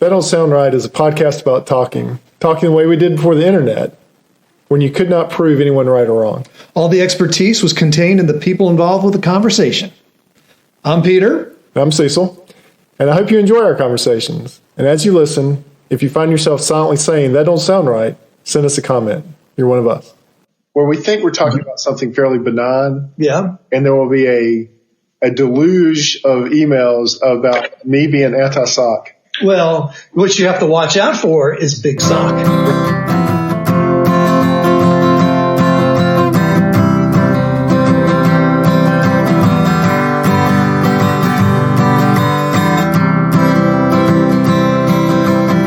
That Don't Sound Right is a podcast about talking the way we did before the internet, when you could not prove anyone right or wrong. All the expertise was contained in the people involved with the conversation. I'm Peter. I'm Cecil, and I hope you enjoy our conversations. And as you listen, if you find yourself silently saying, that don't sound right, send us a comment. You're one of us. Where we think we're talking about something fairly benign. Yeah. And there will be a deluge of emails about me being anti-sock. Well, what you have to watch out for is Big Sock.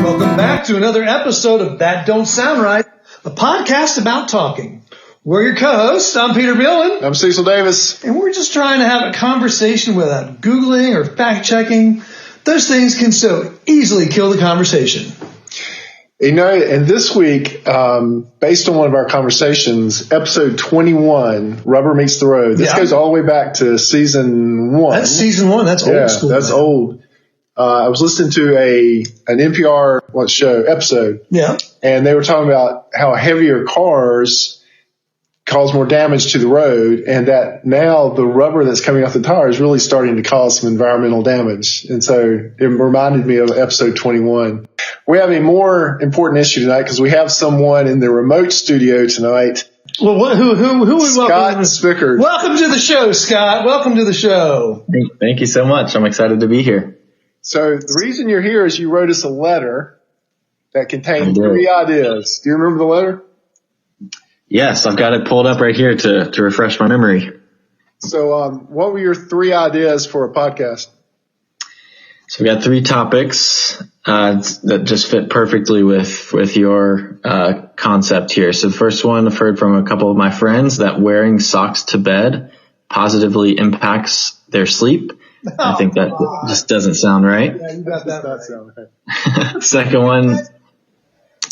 Welcome back to another episode of That Don't Sound Right, a podcast about talking. We're your co-hosts. I'm Peter Bielan. I'm Cecil Davis. And we're just trying to have a conversation without Googling or fact-checking. Those things can so easily kill the conversation. You know, and this week, based on one of our conversations, episode 21, Rubber Meets the Road. This goes all the way back to season 1. That's season 1. That's old school. That's old. I was listening to an NPR episode. Yeah. And they were talking about how heavier cars cause more damage to the road, and that now the rubber that's coming off the tire is really starting to cause some environmental damage. And so it reminded me of episode 21. We have a more important issue tonight because we have someone in the remote studio tonight. Well, who Scott Spickard. Welcome to the show, Scott. Welcome to the show. Thank you so much. I'm excited to be here. So the reason you're here is you wrote us a letter that contained 3 ideas. Do you remember the letter? Yes, I've got it pulled up right here to refresh my memory. So what were your 3 ideas for a podcast? So we got 3 topics that just fit perfectly with your concept here. So the first one, I've heard from a couple of my friends that wearing socks to bed positively impacts their sleep. I think that just doesn't sound right. Yeah, you got that right. Sound right. Second one,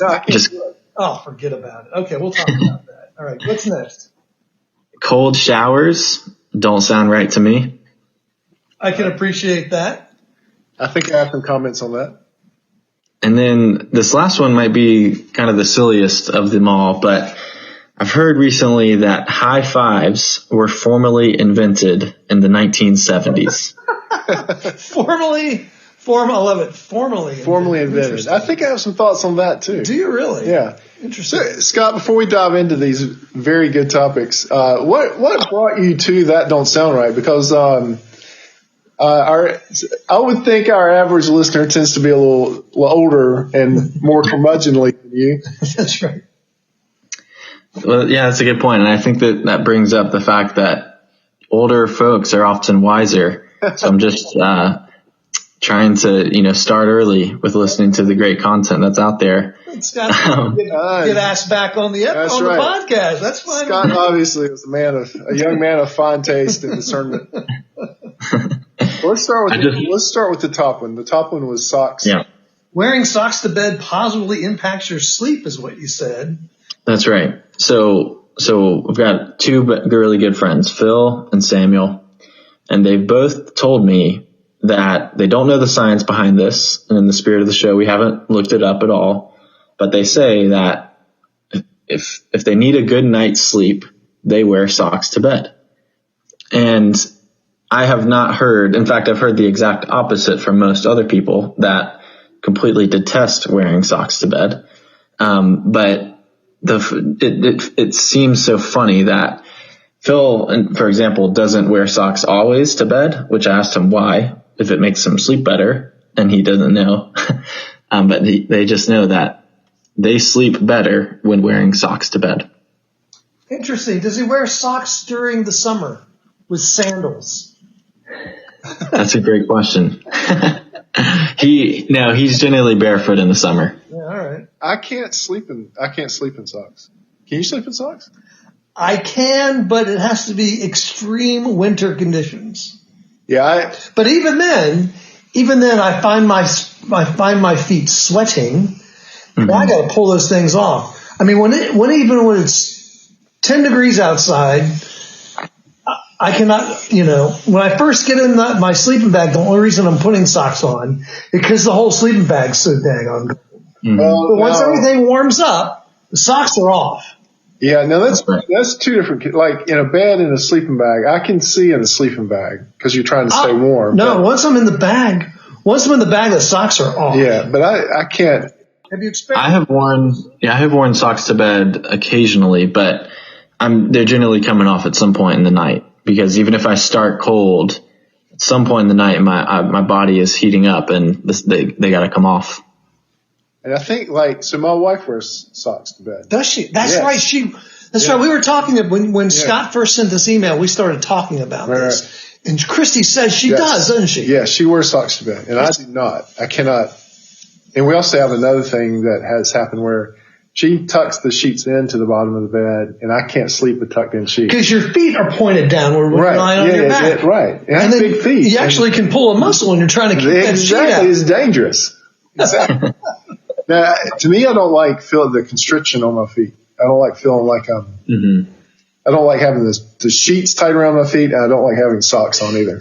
No, I can't do it. Oh, forget about it. Okay, we'll talk about that. All right, what's next? cold showers don't sound right to me. I can appreciate that. I think I have some comments on that. And then this last one might be kind of the silliest of them all, but I've heard recently that high fives were formally invented in the 1970s. I love it. Formally invented. I think I have some thoughts on that too. Do you really? Yeah. Interesting. So, Scott, before we dive into these very good topics, what brought you to That Don't Sound Right? Because I would think our average listener tends to be a little older and more curmudgeonly than you. That's right. Well, yeah, that's a good point. And I think that brings up the fact that older folks are often wiser. So I'm just trying to, start early with listening to the great content that's out there. Scott, get asked back on the podcast. That's fine. Scott obviously was a young man of fine taste and discernment. Let's start with the top one. The top one was socks. Yeah. Wearing socks to bed positively impacts your sleep, is what you said. That's right. So we've got 2 really good friends, Phil and Samuel, and they've both told me that they don't know the science behind this. And in the spirit of the show, we haven't looked it up at all. But they say that if they need a good night's sleep, they wear socks to bed. And I have not heard, in fact, I've heard the exact opposite from most other people that completely detest wearing socks to bed. But it seems so funny that Phil, for example, doesn't wear socks always to bed, which I asked him why, if it makes him sleep better, and he doesn't know. But they just know that they sleep better when wearing socks to bed. Interesting. Does he wear socks during the summer with sandals? That's a great question. He's generally barefoot in the summer. Yeah, all right. I can't sleep in socks. Can you sleep in socks? I can, but it has to be extreme winter conditions. Yeah. But even then, I find my feet sweating. Mm-hmm. I got to pull those things off. I mean, when it's 10 degrees outside, I cannot, when I first get in my sleeping bag, the only reason I'm putting socks on is because the whole sleeping bag's so daggone cold. Mm-hmm. But once everything warms up, the socks are off. Yeah, no, that's two different. Like in a bed and a sleeping bag, I can see in a sleeping bag because you're trying to stay warm. No, once I'm in the bag, the socks are off. Yeah, but I can't. Have you experienced? I have worn socks to bed occasionally, but they're generally coming off at some point in the night, because even if I start cold, at some point in the night, my body is heating up and they got to come off. And I think so my wife wears socks to bed. Does she? That's right. That's right. We were talking when Scott first sent this email, we started talking about this. Right. And Christy says she does, doesn't she? Yeah, she wears socks to bed. And I do not. I cannot. And we also have another thing that has happened where she tucks the sheets into the bottom of the bed, and I can't sleep with tucked in sheets. Because your feet are pointed downward when you're lying on your back. Right. And I have big feet. You actually can pull a muscle when you're trying to keep that sheet out. Exactly. It's dangerous. Exactly. Now, to me, I don't like feeling the constriction on my feet. I don't like feeling like I don't like having the sheets tight around my feet, and I don't like having socks on either.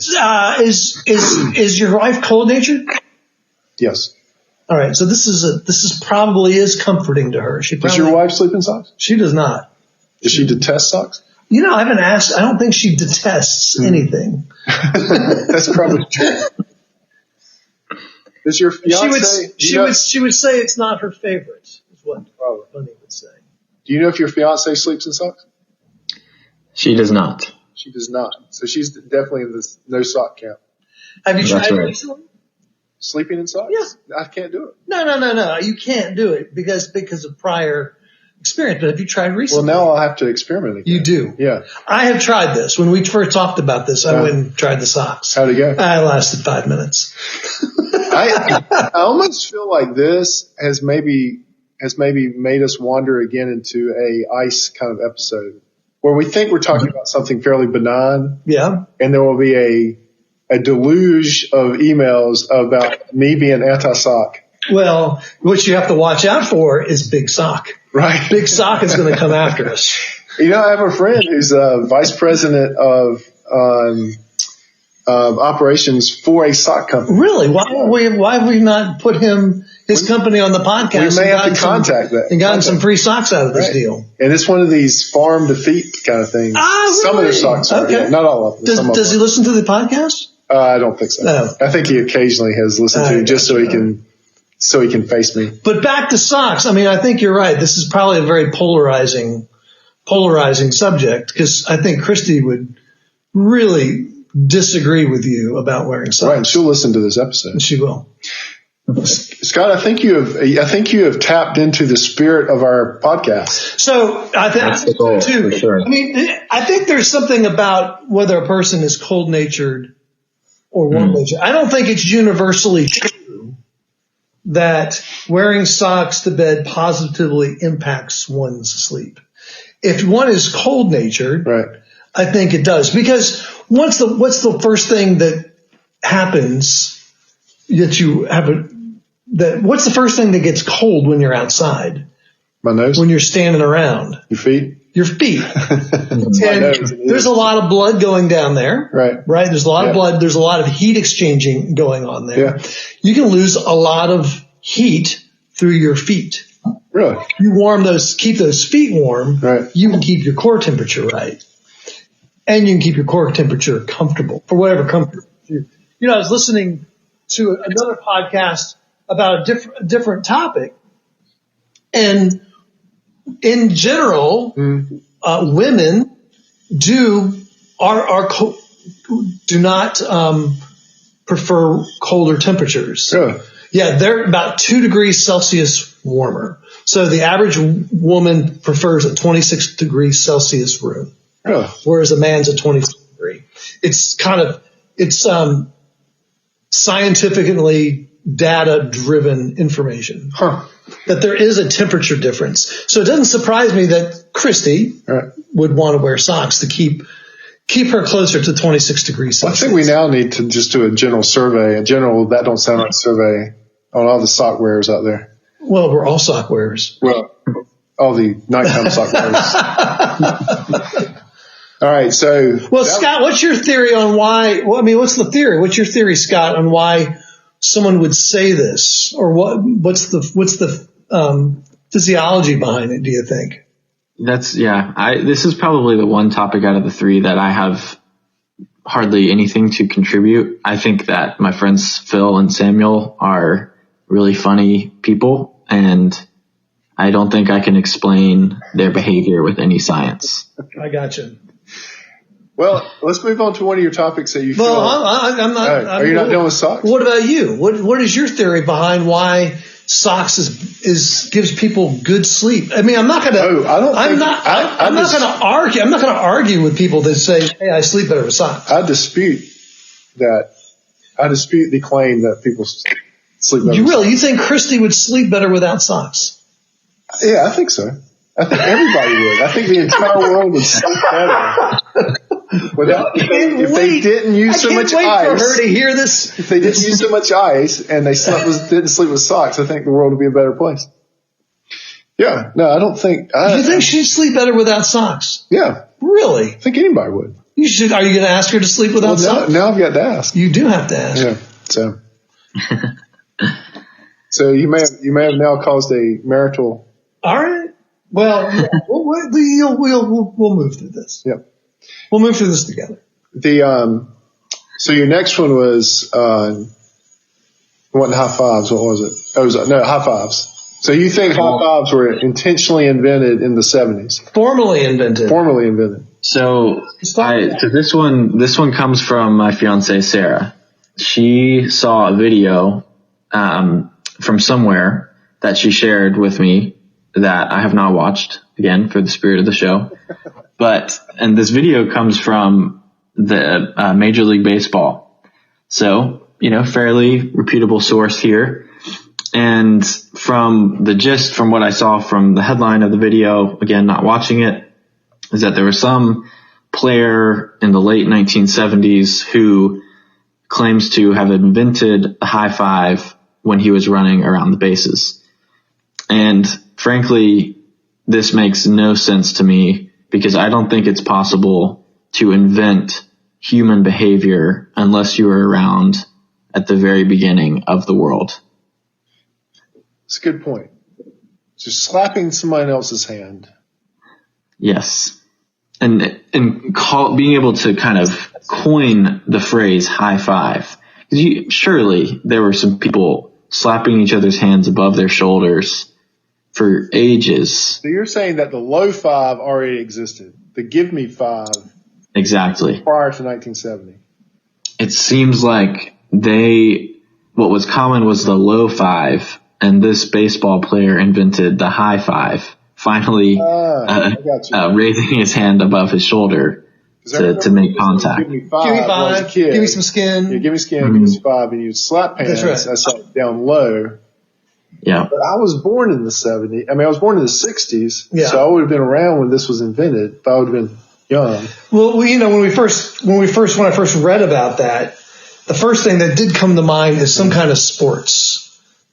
Is your wife cold-natured? Yes. All right, so this is probably comforting to her. Does your wife sleep in socks? She does not. Does she detest socks? I haven't asked. I don't think she detests anything. That's probably true. Does your fiance? She would say it's not her favorite. Is what Bunny would say. Do you know if your fiance sleeps in socks? She does not. She does not. So she's definitely in this no sock camp. Have you tried it recently? Sleeping in socks? Yeah. I can't do it. No. You can't do it because of prior experience. But have you tried recently? Well, now I'll have to experiment again. You do? Yeah. I have tried this. When we first talked about this, I went and tried the socks. How'd it go? I lasted 5 minutes. I almost feel like this has maybe made us wander again into a ice kind of episode where we think we're talking about something fairly benign. Yeah. And there will be a deluge of emails about me being anti-sock. Well, what you have to watch out for is Big Sock. Right. Big Sock is going to come after us. I have a friend who's vice president of operations for a sock company. Really? Why have we not put his company on the podcast? We may have to contact that. And gotten some free socks out of this deal. And it's one of these farm to feet kind of things. Really? Some of their socks are. Okay. Yeah, not all of them. Does he listen to the podcast? I don't think so. No. I think he occasionally has listened to it just so he can face me. But back to socks. I think you're right. This is probably a very polarizing subject because I think Christy would really disagree with you about wearing socks. Right, and she'll listen to this episode. She will. Scott, I think you have tapped into the spirit of our podcast. So I think so too. For sure. I think there's something about whether a person is cold-natured or warm-natured. I don't think it's universally true that wearing socks to bed positively impacts one's sleep. If one is cold-natured, right, I think it does, because what's the first thing that happens what's the first thing that gets cold when you're outside? My nose. When you're standing around. Your feet. Your feet. And there's a lot of blood going down there. Right. There's a lot of blood. There's a lot of heat exchanging going on there. Yeah. You can lose a lot of heat through your feet. Really? You keep those feet warm. Right. You can keep your core temperature right. And you can keep your core temperature comfortable for whatever comfort you. I was listening to another podcast about a different topic. And in general, women do not prefer colder temperatures. Really? Yeah, they're about 2 degrees Celsius warmer. So the average woman prefers a 26 degrees Celsius room. Really? Whereas a man's a 26 degree. It's scientifically data-driven information. That there is a temperature difference. So it doesn't surprise me that Christy would want to wear socks to keep her closer to 26 degrees Celsius. I think we now need to just do a general survey, that don't sound right survey on all the sock wearers out there. Well, we're all sock wearers. Well, all the nighttime sock wearers. All right. So, well, Scott, what's your theory on why? Well, I mean, what's the theory? What's your theory, Scott, on why someone would say this, or what's the physiology behind it? Do you think? This is probably the one topic out of the three that I have hardly anything to contribute. I think that my friends Phil and Samuel are really funny people, and I don't think I can explain their behavior with any science. I gotcha. Well, let's move on to one of your topics that you feel. Well, I'm not. Are you not done with socks? What about you? What is your theory behind why socks gives people good sleep? I mean, I'm not going to. I'm not going to argue. I'm not going to argue with people that say, "Hey, I sleep better with socks." I dispute that. I dispute the claim that people sleep better. You think Christy would sleep better without socks? Yeah, I think so. I think everybody would. I think the entire world would sleep better. If they didn't use so much ice. I can't wait for her to hear this. If they didn't use so much ice and they didn't sleep with socks, I think the world would be a better place. Yeah. No, I don't think. You think she'd sleep better without socks? Yeah. Really? I think anybody would. You should. Are you going to ask her to sleep without socks? Now I've got to ask. You do have to ask. Yeah. So you may have now caused a marital. All right. Well, we'll move through this. Yep. We'll move through this together. So your next one was wasn't high fives. What was it? High fives. So you think high fives were intentionally invented in the 70s? Formally invented. So this one comes from my fiance Sarah. She saw a video from somewhere that she shared with me that I have not watched, again, for the spirit of the show. And this video comes from the Major League Baseball. So, fairly reputable source here. And from the gist, from what I saw from the headline of the video, again, not watching it, is that there was some player in the late 1970s who claims to have invented a high five when he was running around the bases. And frankly, this makes no sense to me because I don't think it's possible to invent human behavior unless you were around at the very beginning of the world. That's a good point. Just slapping someone else's hand. Yes. And being able to kind of coin the phrase high five. Surely there were some people slapping each other's hands above their shoulders for ages. So you're saying that the low five already existed. The give me five. Exactly. Prior to 1970. It seems like what was common was the low five, and this baseball player invented the high five, finally raising his hand above his shoulder to make contact. Give me five. Give me some skin. Yeah, give me skin, give me some five, and you slap hands. That's right. I saw it down low. Yeah. But I was born in the 70s. I was born in the 60s, yeah. So I would have been around when this was invented if I would have been young. Well, when I first read about that, the first thing that did come to mind is some kind of sports.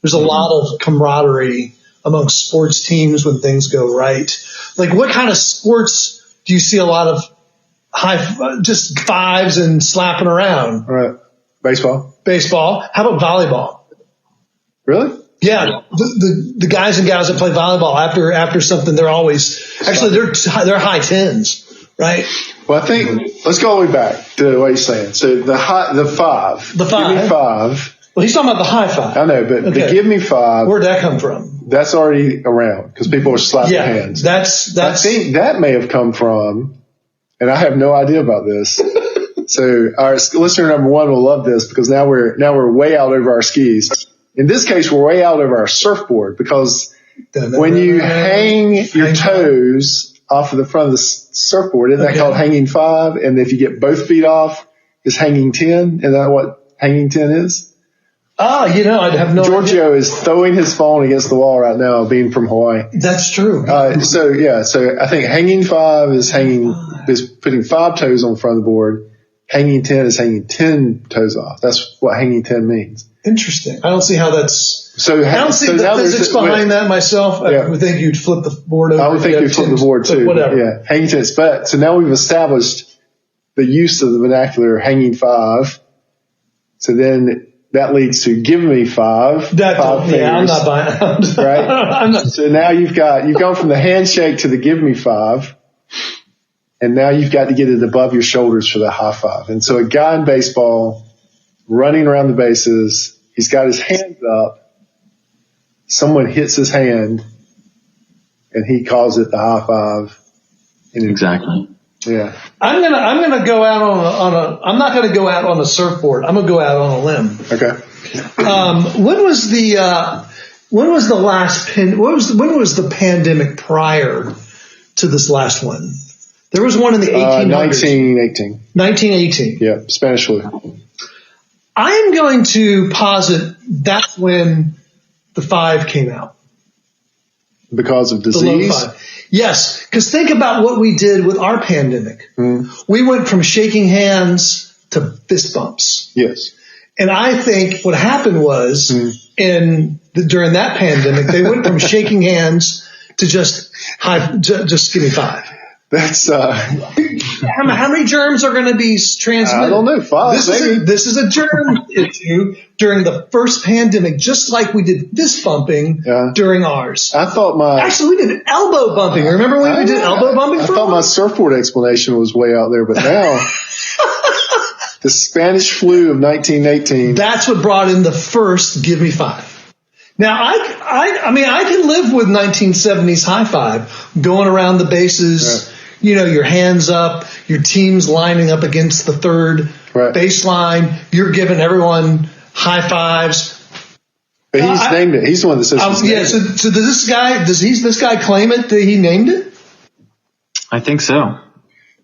There's a lot of camaraderie among sports teams when things go right. Like, what kind of sports do you see a lot of just fives and slapping around? Right. Baseball. How about volleyball? Really? Yeah. The guys and gals that play volleyball after something, they're high tens, right? Well, I think let's go all the way back to what you're saying. So the five. The five. Give me five. Well, he's talking about the high five. I know, but the give me five. Where'd that come from? That's already around because people are slapping hands. That's. I think that may have come from, and I have no idea about this. So our listener number one will love this because now we're way out over our skis. In this case, we're way out over our surfboard because when you hang your toes off of the front of the surfboard, isn't that called hanging five? And if you get both feet off, is hanging 10? Is that what hanging 10 is? I'd have no idea. Giorgio is throwing his phone against the wall right now, being from Hawaii. That's true. So I think hanging five is putting 5 toes on the front of the board. Hanging 10 is hanging 10 toes off. That's what hanging 10 means. Interesting. I don't see how that's. So I don't see the physics behind that myself. Yeah. I would think you'd flip the board over. I would think you'd flip the board too. Whatever. Yeah, hanging tens. But so now we've established the use of the vernacular hanging five. So then that leads to give me five. Five fingers. Yeah, I'm not buying. Right. I'm not. So now you've gone from the handshake to the give me five, and now you've got to get it above your shoulders for the high five. And so a guy in baseball running around the bases, he's got his hands up. Someone hits his hand, and he calls it the high five. Exactly. Yeah. I'm gonna go out I'm not gonna go out on a surfboard. I'm gonna go out on a limb. Okay. When was the pandemic prior to this last one? There was one in the 1800s. 1918. 1918. Yeah, Spanish flu. I am going to posit that's when the 5 came out. Because of disease? The low 5. Yes, because think about what we did with our pandemic. We went from shaking hands to fist bumps. Yes. And I think what happened was during that pandemic, they went from shaking hands to just give me 5. That's how many germs are going to be transmitted? I don't know. 5. This is a germ issue during the first pandemic, just like we did fist bumping during ours. I thought actually we did elbow bumping. Remember when we did elbow bumping? I thought my surfboard explanation was way out there, but now the Spanish flu of 1918. That's what brought in the first give me 5. Now, I mean, I can live with 1970s high five, going around the bases, your hands up, your team's lining up against the third baseline, you're giving everyone high fives. But he's named it. He's the one that says so does this guy claim it that he named it? I think so.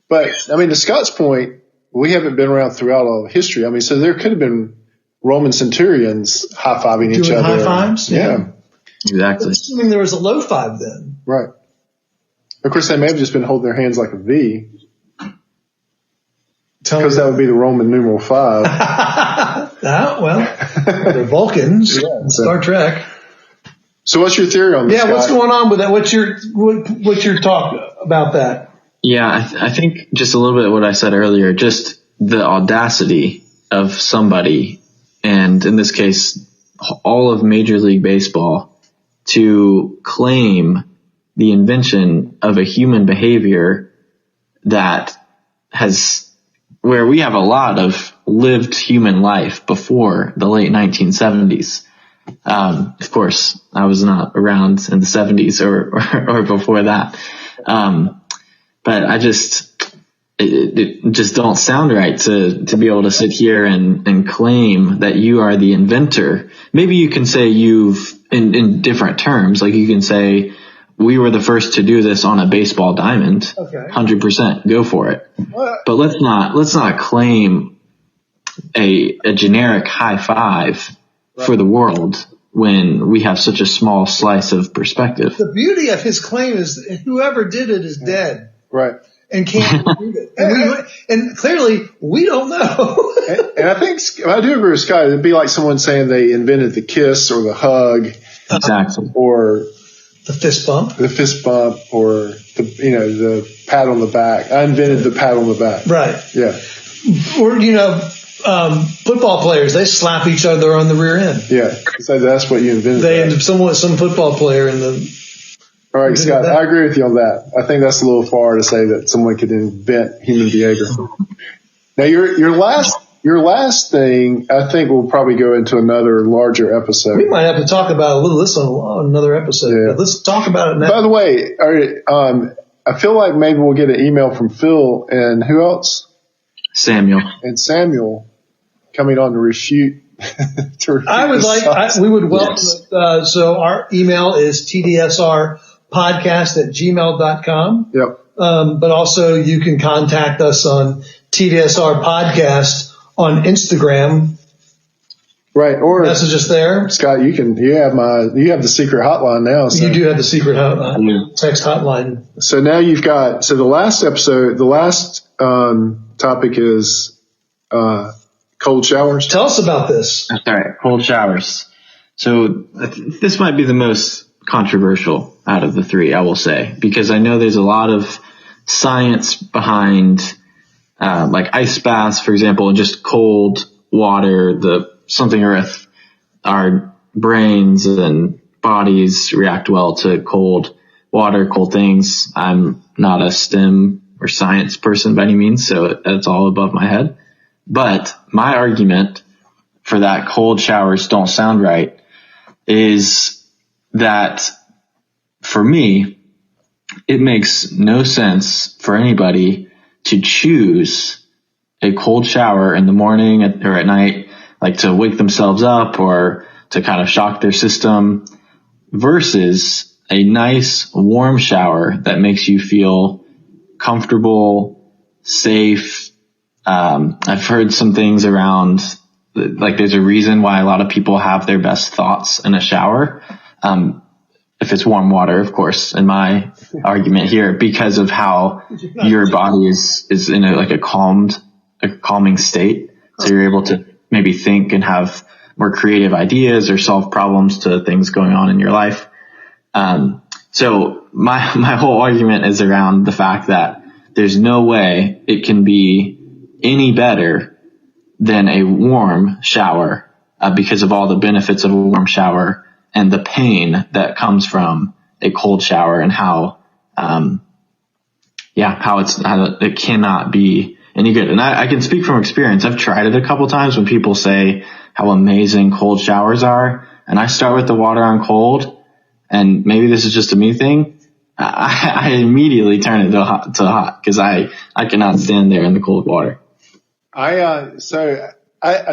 But, I mean, to Scott's point, we haven't been around throughout all of history. I mean, so there could have been Roman centurions high-fiving each other. High fives? Yeah. Exactly. I'm assuming there was a low 5 then. Right. Of course, they may have just been holding their hands like a V. Because that would be the Roman numeral 5. They're Vulcans. Star Trek. So what's your theory on this? Yeah, what's going on with that? What's your talk about that? Yeah, I think just a little bit of what I said earlier, just the audacity of somebody, and in this case, all of Major League Baseball, to claim the invention of a human behavior that where we have a lot of lived human life before the late 1970s. Of course, I was not around in the 70s or before that. But it just don't sound right to be able to sit here and claim that you are the inventor. Maybe you can say in different terms, like you can say, we were the first to do this on a baseball diamond. Okay. 100%. Go for it. But let's not claim a generic high five for the world when we have such a small slice of perspective. The beauty of his claim is that whoever did it is dead. Right. And can't prove it. And clearly, we don't know. and I think, I do agree with Scott, it'd be like someone saying they invented the kiss or the hug. Exactly. Or the fist bump. The fist bump or the pat on the back. I invented the pat on the back. Right. Yeah. Or, football players, they slap each other on the rear end. Yeah. So that's what you invented. Some football player in the... All right, Scott, I agree with you on that. I think that's a little far to say that someone could invent human behavior. Now, your last thing, I think we'll probably go into another larger episode. We might have to talk about a little of this on another episode. Yeah. But let's talk about it now. By the way, I feel like maybe we'll get an email from Phil and who else? Samuel. And Samuel coming on to refute. We would welcome it. So our email is tdsrpodcast@gmail.com. Yep. But also you can contact us on TDSR Podcast on Instagram. Right. Or message us there. Scott, you have the secret hotline now. So. You do have the secret hotline, text hotline. So now you've got, the last episode, the last topic is cold showers? Tell us about this. All right, cold showers. So this might be the most controversial out of the three, I will say, because I know there's a lot of science behind like ice baths, for example, and just cold water, something earth, our brains and bodies react well to cold water, cold things. I'm not a STEM or science person by any means, so it's all above my head. But my argument for that cold showers don't sound right is that for me, it makes no sense for anybody to choose a cold shower in the morning or at night, like to wake themselves up or to kind of shock their system, versus a nice warm shower that makes you feel comfortable, safe. I've heard some things around, like there's a reason why a lot of people have their best thoughts in a shower. If it's warm water, of course, in my argument here, because of how your body is in a calming state. So you're able to maybe think and have more creative ideas or solve problems to things going on in your life. So my whole argument is around the fact that there's no way it can be any better than a warm shower, because of all the benefits of a warm shower and the pain that comes from a cold shower, and how it cannot be any good. And I can speak from experience. I've tried it a couple times when people say how amazing cold showers are, and I start with the water on cold, and maybe this is just a me thing. I immediately turn it to hot because I cannot stand there in the cold water. I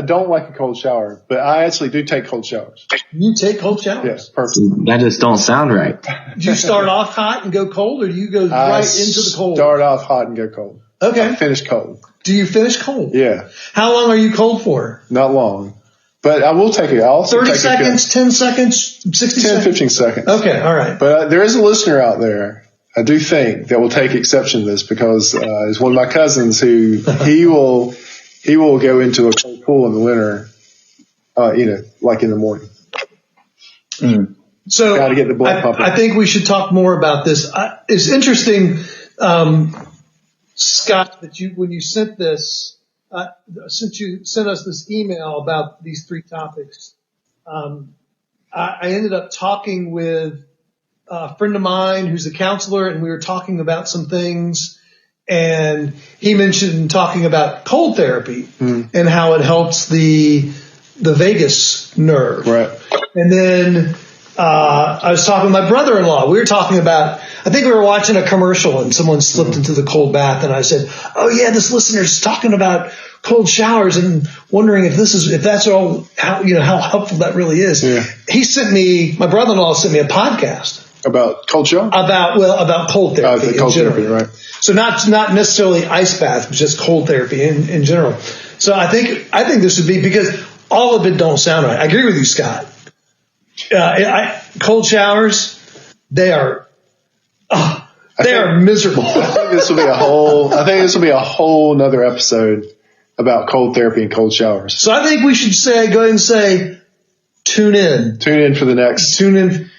don't like a cold shower, but I actually do take cold showers. You take cold showers? Yes, perfect. That just don't sound right. Do you start off hot and go cold, or do you go right into the cold? Start off hot and go cold. Okay. I finish cold. Do you finish cold? Yeah. How long are you cold for? Not long. But I will take it. I'll also 30 take seconds, 10 seconds, 60 10, seconds? 15 seconds. Okay, all right. But there is a listener out there, I do think, that will take exception to this, because it's one of my cousins who he will go into a cold pool in the winter, like in the morning. Mm. So got to get the blood pumping. I think we should talk more about this. It's interesting, Scott, that when you sent this, since you sent us this email about these three topics, I ended up talking with a friend of mine who's a counselor, and we were talking about some things, and he mentioned talking about cold therapy and how it helps the vagus nerve. Right. And then I was talking with my brother-in-law. We were talking about, I think we were watching a commercial and someone slipped into the cold bath, and I said, "Oh yeah, this listener's talking about cold showers and wondering if that's all, how helpful that really is." Yeah. My brother-in-law sent me a podcast about cold shower? About cold therapy. Cold therapy, right. So not necessarily ice baths, but just cold therapy in general. So I think this would be, because all of it don't sound right. I agree with you, Scott. Cold showers, they are miserable. I think this will be a whole another episode about cold therapy and cold showers. So I think we should go ahead and say, tune in. Tune in for the next. Tune in.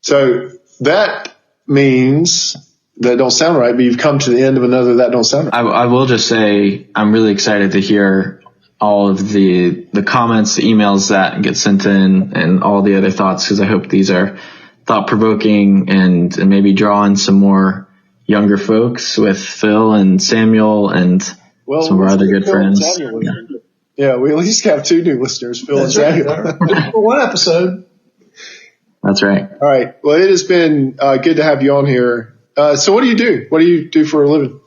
So that means that don't sound right, but you've come to the end of another that don't sound right. I will just say I'm really excited to hear all of the comments, the emails that get sent in, and all the other thoughts, because I hope these are thought-provoking and maybe draw in some more younger folks with Phil and Samuel and some of our other good friends. Yeah, we at least have two new listeners, Phil and Samuel. Right. For one episode. That's right. All right. Well, it has been good to have you on here. So what do you do? What do you do for a living?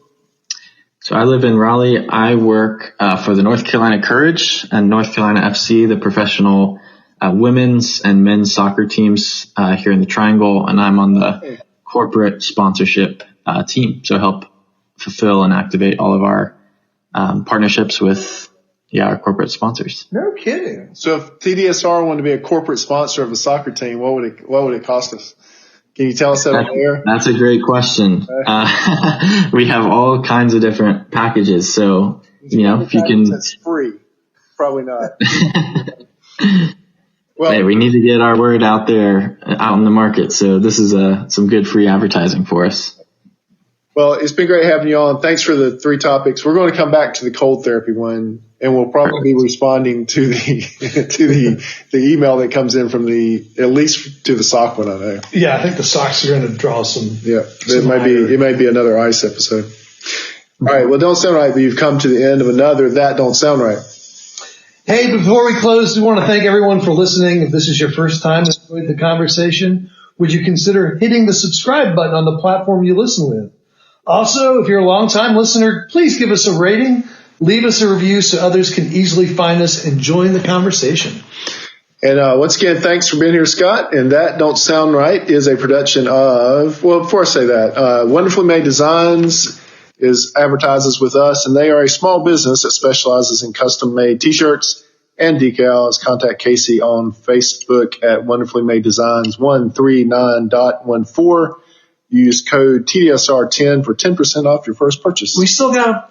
So I live in Raleigh. I work for the North Carolina Courage and North Carolina FC, the professional women's and men's soccer teams here in the Triangle, and I'm on the corporate sponsorship team. So I help fulfill and activate all of our partnerships with our corporate sponsors. No kidding. So if TDSR wanted to be a corporate sponsor of a soccer team, what would it cost us? Can you tell us that there? That's a great question. We have all kinds of different packages. So, if you can. That's free. Probably not. Well, hey, we need to get our word out there, out in the market. So this is some good free advertising for us. Well, it's been great having you on. Thanks for the 3 topics. We're going to come back to the cold therapy one, and we'll probably be responding to the email that comes in from at least to the sock one, I know. Yeah, I think the socks are going to draw some. Yeah, it may be another ice episode. All right, well, Don't Sound Right, but you've come to the end of another That Don't Sound Right. Hey, before we close, we want to thank everyone for listening. If this is your first time and enjoyed the conversation, would you consider hitting the subscribe button on the platform you listen with? Also, if you're a long-time listener, please give us a rating, leave us a review so others can easily find us and join the conversation. And once again, thanks for being here, Scott. And That Don't Sound Right is a production of, well, before I say that, Wonderfully Made Designs advertises with us, and they are a small business that specializes in custom-made T-shirts and decals. Contact Casey on Facebook at Wonderfully Made Designs 139.14. Use code TDSR10 for 10% off your first purchase. We still got a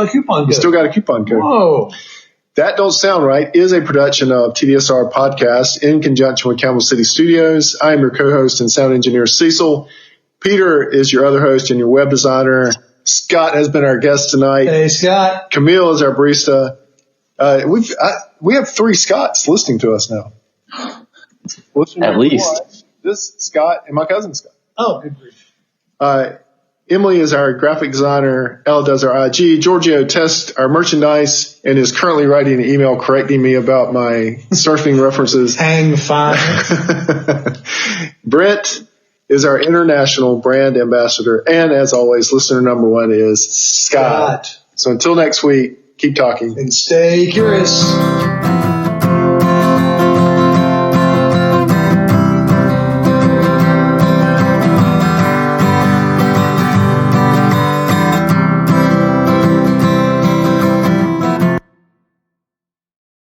coupon code. We still got a coupon code. Whoa. That Don't Sound Right is a production of TDSR Podcast in conjunction with Campbell City Studios. I am your co-host and sound engineer, Cecil. Peter is your other host and your web designer. Scott has been our guest tonight. Hey, Scott. Camille is our barista. We have 3 Scotts listening to us now. At least. This Scott and my cousin Scott. Oh, good grief. Emily is our graphic designer. Ella does our IG. Giorgio tests our merchandise and is currently writing an email correcting me about my surfing references. Hang fire. Brent is our international brand ambassador. And as always, listener number 1 is Scott. So until next week, keep talking. And stay curious.